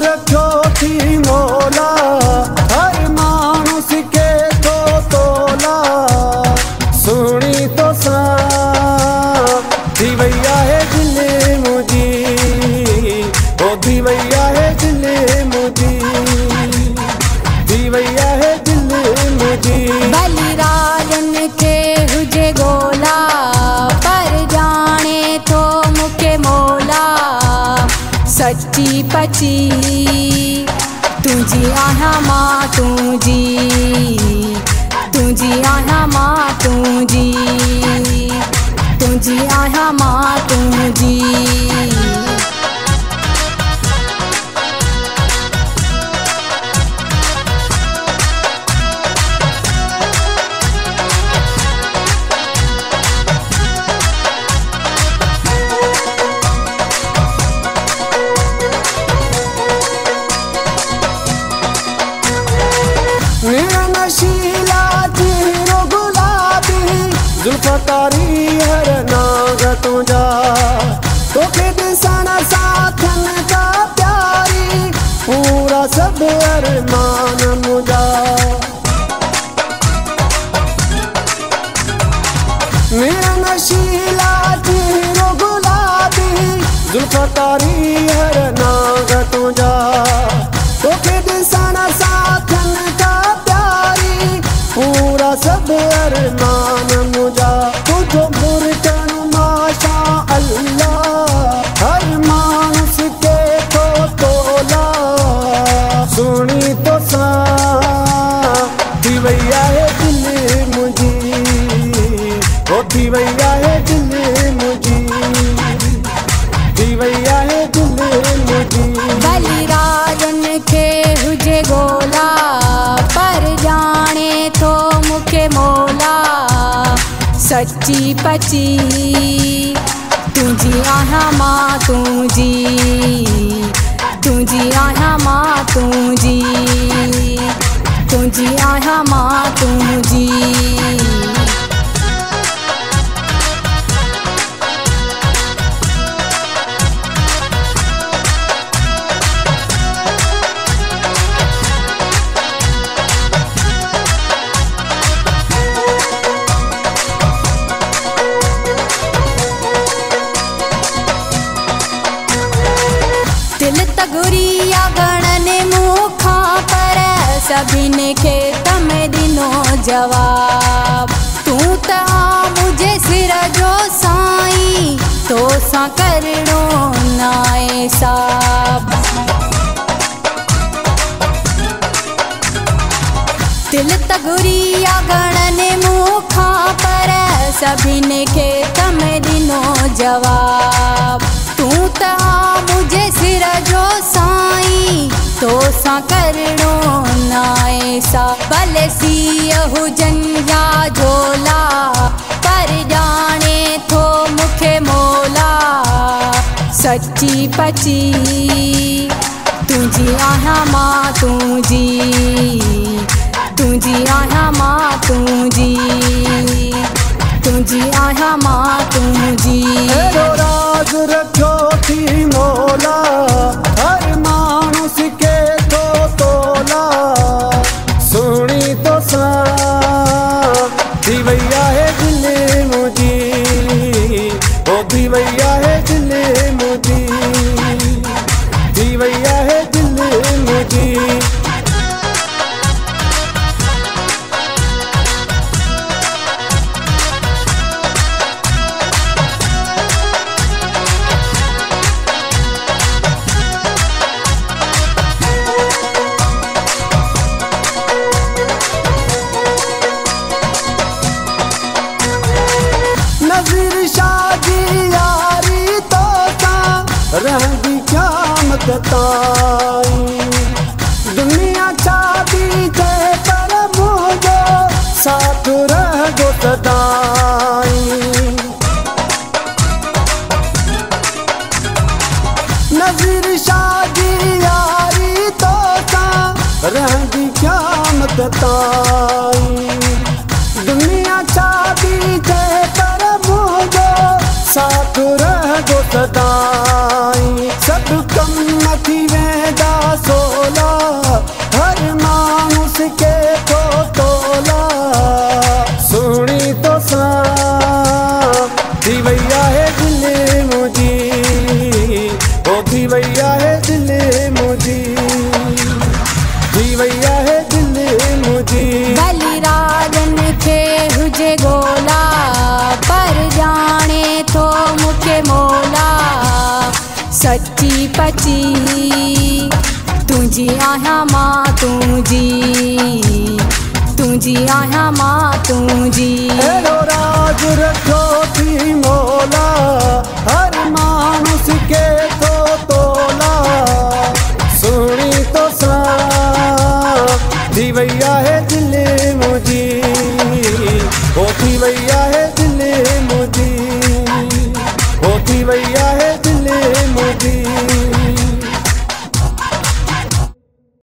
रखो थी मौला, हर मानुस के तो तोला। सुनी तो सा दिवैया है दिल मुझी, ओ दिवैया है दिल मुझी, दिवैया है दिल मुझी। बलिराजन के हुजे गोला, पर जाने तो मुके मोला। सच्ची पची तुझी आया माँ तुझी, तुझी आया माँ तुझी, तुझी आया माँ तुझी। नशीला जीरो गुलाबी, जुल्फकारी हर नाग तुझा। तो के दिसाना साथन का प्यारी, पूरा सब अरमान मुझा। मेरा नशीला जीरो गुलाबी, जुल्फकारी हर नाग तुझा। तो के दिसाना साथन का प्यारी, पूरा सब अरमान मुझा। तुझो मुर्तन माशा अल्लाह, हर मानुस के तो तोला। सुनी तो सा दिवैया है दिल मुझी, ओ दिवैया है दिल मुझी, दिवैया है दिल मुझी। बलिराजन के हुजे गोला, पर जाने तो मुके मोला। सच्ची पची तुझी आया माँ तुझी, तुझी आया माँ तुझी, तुझी आया माँ तुझी। दिल तगुरिया गणने मुखा पर, सभी ने खेत में दिनों जवाब। तू ता मुझे सिर जो साई, तो सा करो नाए साब। दिल तगुरिया गणने मुखा पर, सभी ने खेत में दिनों जवाब। तू ता मुझे सिर जो साई, तो सा करो नाए सा। भले सियहु जंजा झोला, पर जाने तो मुखे मोला। सच्ची पची तुझी आया माँ तुझी, तुझी आया माँ तुझी, तुझी आया माँ तुझी। राज रखो थी मौला, हर मानुस के तो तोला। सुनी तो सा दिवैया है दिल मुझी, ओ दिवैया है दिल मुझी, दिवैया है दिल मुझी। नज़ीर शादी यारी तो सा रहंदी क्या मतताई। दुनिया चाहती थे पर मुझे साथ रह गो सदाई। नज़ीर शादी यारी तो सा रहंदी क्या मतताई। दुनिया चाहती थे पर मुझे साथ रह गो सदाई। सब सभु कम थी वेंदा सोला, हर मानुस के तो तोला। सुणी तोसां थी वई आहे दिल मुंहिंजी, ओ थी वई आहे दिल मुंहिंजी, थी वई आहे दिल मुंहिंजी। बलिराजन खे हुजे ॻोल्हा, पर ॼाणे थो मूंखे मोला। सची पची तुंहिंजी आहियां मां तुंहिंजी, तुंहिंजी आहियां मां तुंहिंजी। अहिड़ो राज रखो थी मोला, हर मानुस के तो तोला। सुणी तोसां थी वई आहे दिल मुंहिंजी, ओ थी वई आहे दिल मुंहिंजी, ओ थी वई आहे दिल मुंहिंजी।